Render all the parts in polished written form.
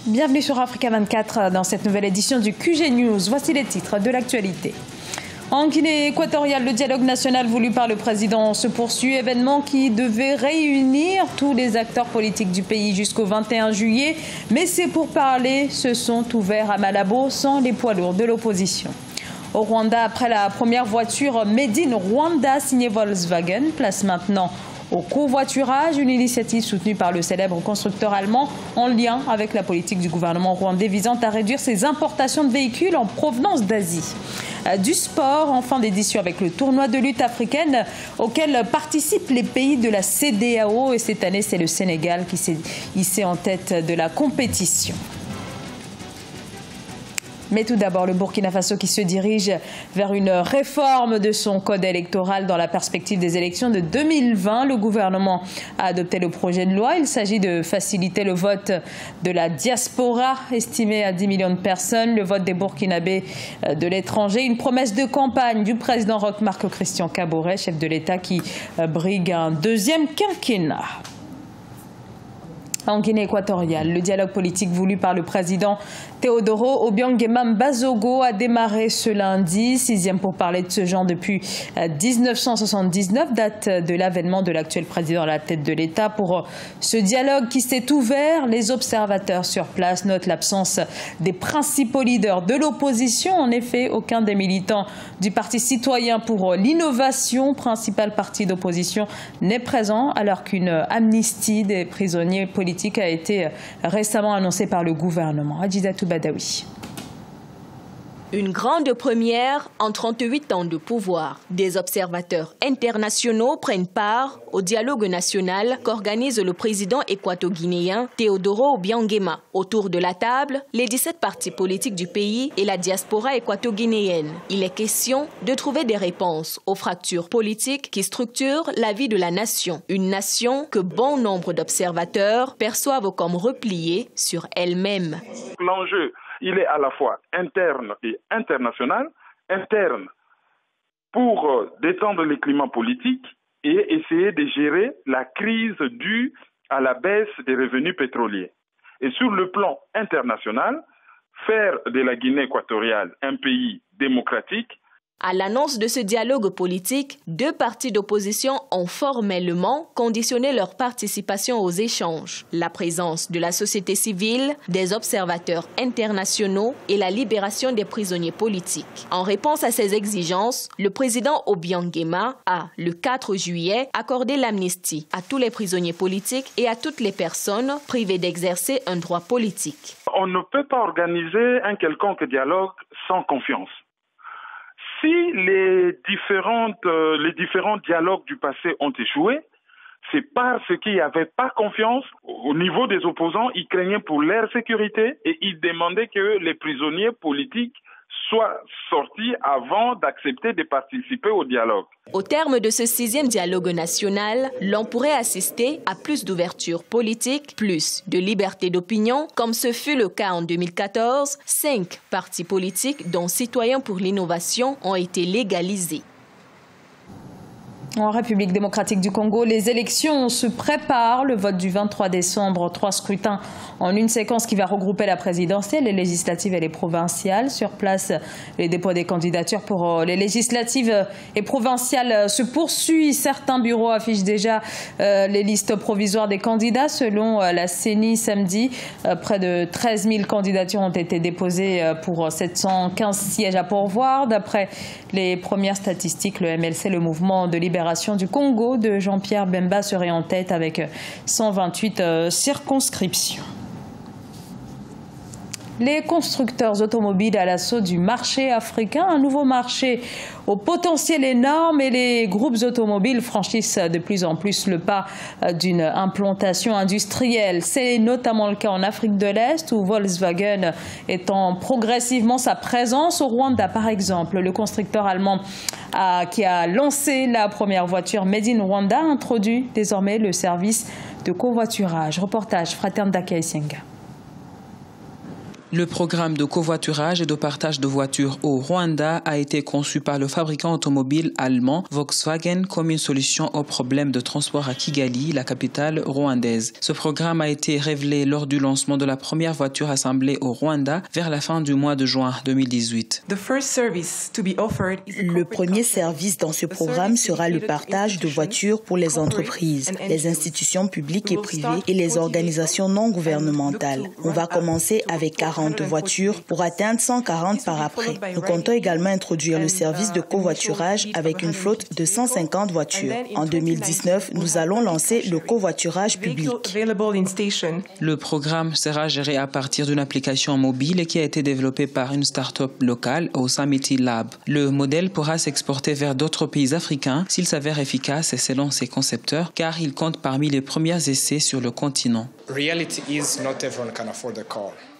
Bienvenue sur Africa 24 dans cette nouvelle édition du QG News. Voici les titres de l'actualité. En Guinée équatoriale, le dialogue national voulu par le président se poursuit, événement qui devait réunir tous les acteurs politiques du pays jusqu'au 21 juillet. Mais ces pourparlers se sont ouverts à Malabo sans les poids lourds de l'opposition. Au Rwanda, après la première voiture Made in Rwanda signée Volkswagen, place maintenant au covoiturage, une initiative soutenue par le célèbre constructeur allemand en lien avec la politique du gouvernement rwandais visant à réduire ses importations de véhicules en provenance d'Asie. Du sport, en fin d'édition avec le tournoi de lutte africaine auquel participent les pays de la CEDEAO et cette année c'est le Sénégal qui s'est hissé en tête de la compétition. Mais tout d'abord, le Burkina Faso qui se dirige vers une réforme de son code électoral dans la perspective des élections de 2020. Le gouvernement a adopté le projet de loi. Il s'agit de faciliter le vote de la diaspora, estimé à 10 millions de personnes, le vote des Burkinabés de l'étranger. Une promesse de campagne du président Roch-Marc Christian Kaboré, chef de l'État qui brigue un deuxième quinquennat. En Guinée équatoriale, le dialogue politique voulu par le président Teodoro Obiang-Nguema Mbazogo a démarré ce lundi, sixième pour parler de ce genre depuis 1979, date de l'avènement de l'actuel président à la tête de l'État. Pour ce dialogue qui s'est ouvert, les observateurs sur place notent l'absence des principaux leaders de l'opposition. En effet, aucun des militants du Parti citoyen pour l'innovation, principal parti d'opposition, n'est présent, alors qu'une amnistie des prisonniers politiques a été récemment annoncée par le gouvernement. Adjidatou Badawi. Une grande première en 38 ans de pouvoir. Des observateurs internationaux prennent part au dialogue national qu'organise le président équato-guinéen Teodoro Obiang-Nguema. Autour de la table, les 17 partis politiques du pays et la diaspora équato-guinéenne. Il est question de trouver des réponses aux fractures politiques qui structurent la vie de la nation. Une nation que bon nombre d'observateurs perçoivent comme repliée sur elle-même. L'enjeu, il est à la fois interne et international. Interne pour détendre les climats politiques et essayer de gérer la crise due à la baisse des revenus pétroliers. Et sur le plan international, faire de la Guinée équatoriale un pays démocratique. À l'annonce de ce dialogue politique, deux partis d'opposition ont formellement conditionné leur participation aux échanges. La présence de la société civile, des observateurs internationaux et la libération des prisonniers politiques. En réponse à ces exigences, le président Obiang-Nguema a, le 4 juillet, accordé l'amnistie à tous les prisonniers politiques et à toutes les personnes privées d'exercer un droit politique. On ne peut pas organiser un quelconque dialogue sans confiance. Si les différents dialogues du passé ont échoué, c'est parce qu'il n'y avait pas confiance au niveau des opposants. Ils craignaient pour leur sécurité et ils demandaient que les prisonniers politiques soient sortis avant d'accepter de participer au dialogue. Au terme de ce 6e dialogue national, l'on pourrait assister à plus d'ouverture politique, plus de liberté d'opinion, comme ce fut le cas en 2014. 5 partis politiques, dont Citoyens pour l'innovation, ont été légalisés. En République démocratique du Congo, les élections se préparent. Le vote du 23 décembre, 3 scrutins en une séquence qui va regrouper la présidentielle, les législatives et les provinciales. Sur place, les dépôts des candidatures pour les législatives et provinciales se poursuivent. Certains bureaux affichent déjà les listes provisoires des candidats. Selon la CENI, samedi, près de 13 000 candidatures ont été déposées pour 715 sièges à pourvoir. D'après les premières statistiques, le MLC, le mouvement de libération du Congo de Jean-Pierre Bemba, serait en tête avec 128 circonscriptions. Les constructeurs automobiles à l'assaut du marché africain, un nouveau marché au potentiel énorme, et les groupes automobiles franchissent de plus en plus le pas d'une implantation industrielle. C'est notamment le cas en Afrique de l'Est où Volkswagen étend progressivement sa présence. Au Rwanda par exemple, le constructeur allemand qui a lancé la première voiture Made in Rwanda introduit désormais le service de covoiturage. Reportage Fraterne Dakaïsenga. Le programme de covoiturage et de partage de voitures au Rwanda a été conçu par le fabricant automobile allemand Volkswagen comme une solution au problème de transport à Kigali, la capitale rwandaise. Ce programme a été révélé lors du lancement de la première voiture assemblée au Rwanda vers la fin du mois de juin 2018. Le premier service dans ce programme sera le partage de voitures pour les entreprises, les institutions publiques et privées et les organisations non gouvernementales. On va commencer avec 40 voitures pour atteindre 140 par après. Nous comptons également introduire le service de covoiturage avec une flotte de 150 voitures. En 2019, nous allons lancer le covoiturage public. Le programme sera géré à partir d'une application mobile qui a été développée par une start-up locale au Samiti Lab. Le modèle pourra s'exporter vers d'autres pays africains s'il s'avère efficace et selon ses concepteurs, car il compte parmi les premiers essais sur le continent.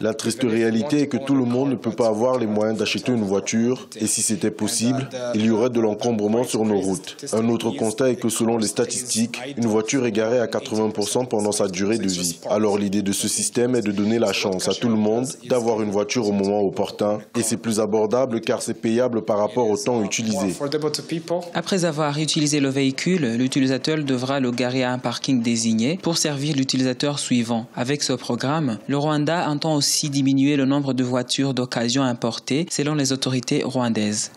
La triste réalité est que tout le monde ne peut pas avoir les moyens d'acheter une voiture et si c'était possible, il y aurait de l'encombrement sur nos routes. Un autre constat est que selon les statistiques, une voiture est garée à 80% pendant sa durée de vie. Alors l'idée de ce système est de donner la chance à tout le monde d'avoir une voiture au moment opportun et c'est plus abordable car c'est payable par rapport au temps utilisé. Après avoir utilisé le véhicule, l'utilisateur devra le garer à un parking désigné pour servir l'utilisateur suivant. Avec ce programme, le Rwanda entend aussi diminuer le nombre de voitures d'occasion importées selon les autorités rwandaises.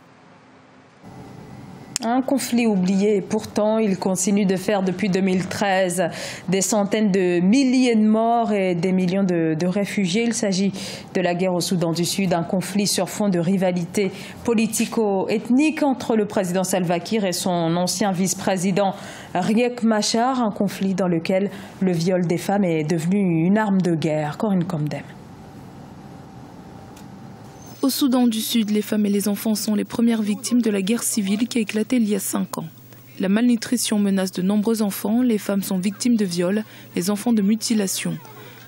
Un conflit oublié, pourtant il continue de faire depuis 2013 des centaines de milliers de morts et des millions de réfugiés. Il s'agit de la guerre au Soudan du Sud, un conflit sur fond de rivalité politico-ethnique entre le président Salva Kiir et son ancien vice-président Riek Machar, un conflit dans lequel le viol des femmes est devenu une arme de guerre. Corinne Comdem. Au Soudan du Sud, les femmes et les enfants sont les premières victimes de la guerre civile qui a éclaté il y a 5 ans. La malnutrition menace de nombreux enfants, les femmes sont victimes de viols, les enfants de mutilations.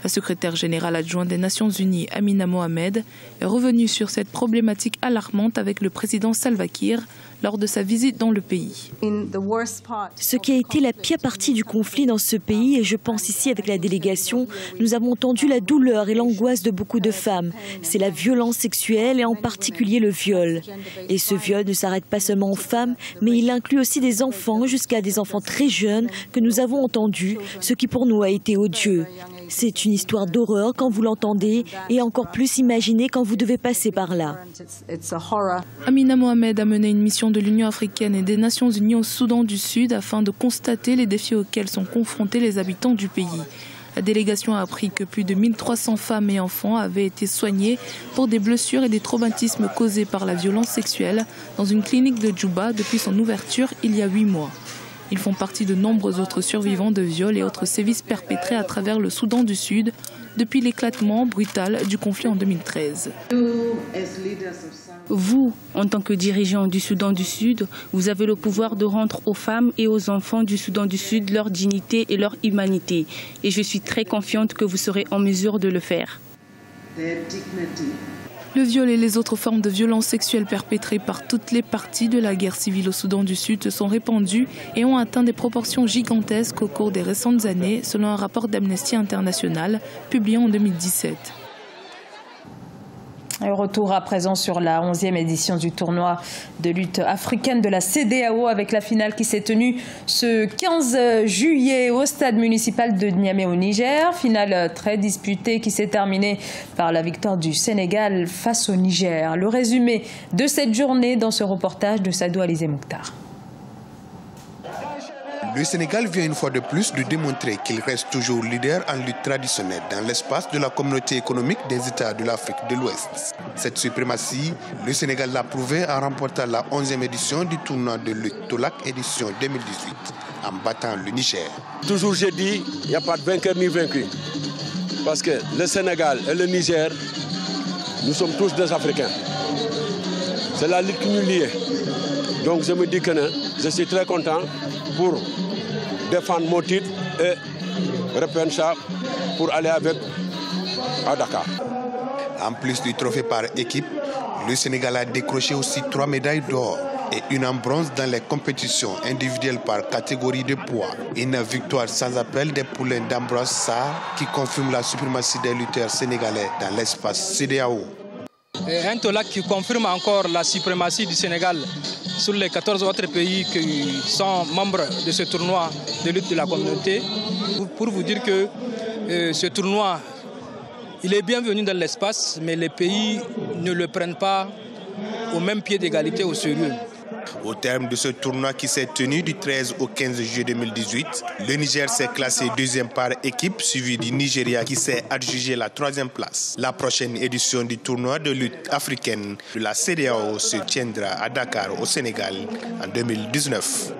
La secrétaire générale adjointe des Nations Unies, Amina Mohamed, est revenue sur cette problématique alarmante avec le président Salva Kiir lors de sa visite dans le pays. Ce qui a été la pire partie du conflit dans ce pays, et je pense ici avec la délégation, nous avons entendu la douleur et l'angoisse de beaucoup de femmes. C'est la violence sexuelle et en particulier le viol. Et ce viol ne s'arrête pas seulement aux femmes, mais il inclut aussi des enfants, jusqu'à des enfants très jeunes que nous avons entendus, ce qui pour nous a été odieux. C'est une histoire d'horreur quand vous l'entendez et encore plus imaginez quand vous devez passer par là. Amina Mohamed a mené une mission de l'Union africaine et des Nations unies au Soudan du Sud afin de constater les défis auxquels sont confrontés les habitants du pays. La délégation a appris que plus de 1300 femmes et enfants avaient été soignés pour des blessures et des traumatismes causés par la violence sexuelle dans une clinique de Djouba depuis son ouverture il y a 8 mois. Ils font partie de nombreux autres survivants de viols et autres sévices perpétrés à travers le Soudan du Sud depuis l'éclatement brutal du conflit en 2013. Vous, en tant que dirigeant du Soudan du Sud, vous avez le pouvoir de rendre aux femmes et aux enfants du Soudan du Sud leur dignité et leur humanité. Et je suis très confiante que vous serez en mesure de le faire. Le viol et les autres formes de violences sexuelles perpétrées par toutes les parties de la guerre civile au Soudan du Sud se sont répandues et ont atteint des proportions gigantesques au cours des récentes années, selon un rapport d'Amnesty International publié en 2017. Et retour à présent sur la 11e édition du tournoi de lutte africaine de la CEDEAO avec la finale qui s'est tenue ce 15 juillet au stade municipal de Niamey au Niger. Finale très disputée qui s'est terminée par la victoire du Sénégal face au Niger. Le résumé de cette journée dans ce reportage de Sadou Alizé Mouktar. Le Sénégal vient une fois de plus de démontrer qu'il reste toujours leader en lutte traditionnelle dans l'espace de la communauté économique des États de l'Afrique de l'Ouest. Cette suprématie, le Sénégal l'a prouvé en remportant la 11e édition du tournoi de lutte Tolac édition 2018 en battant le Niger. Toujours j'ai dit, il n'y a pas de vainqueur ni vaincu. Parce que le Sénégal et le Niger, nous sommes tous des Africains. C'est la lutte qui nous lie. Donc je me dis que je suis très content pour défendre mon titre et reprendre ça pour aller avec à Dakar. En plus du trophée par équipe, le Sénégal a décroché aussi 3 médailles d'or et une en bronze dans les compétitions individuelles par catégorie de poids. Une victoire sans appel des poulains d'Ambroise Sarr qui confirme la suprématie des lutteurs sénégalais dans l'espace CEDEAO. Un TOLAC qui confirme encore la suprématie du Sénégal sur les 14 autres pays qui sont membres de ce tournoi de lutte de la communauté. Pour vous dire que ce tournoi, il est bienvenu dans l'espace, mais les pays ne le prennent pas au même pied d'égalité au sérieux. Au terme de ce tournoi qui s'est tenu du 13 au 15 juillet 2018, le Niger s'est classé deuxième par équipe, suivi du Nigeria qui s'est adjugé la troisième place. La prochaine édition du tournoi de lutte africaine de la CEDEAO se tiendra à Dakar, au Sénégal, en 2019.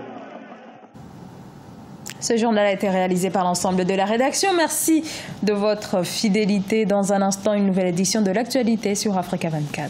Ce journal a été réalisé par l'ensemble de la rédaction. Merci de votre fidélité. Dans un instant, une nouvelle édition de l'actualité sur Africa 24.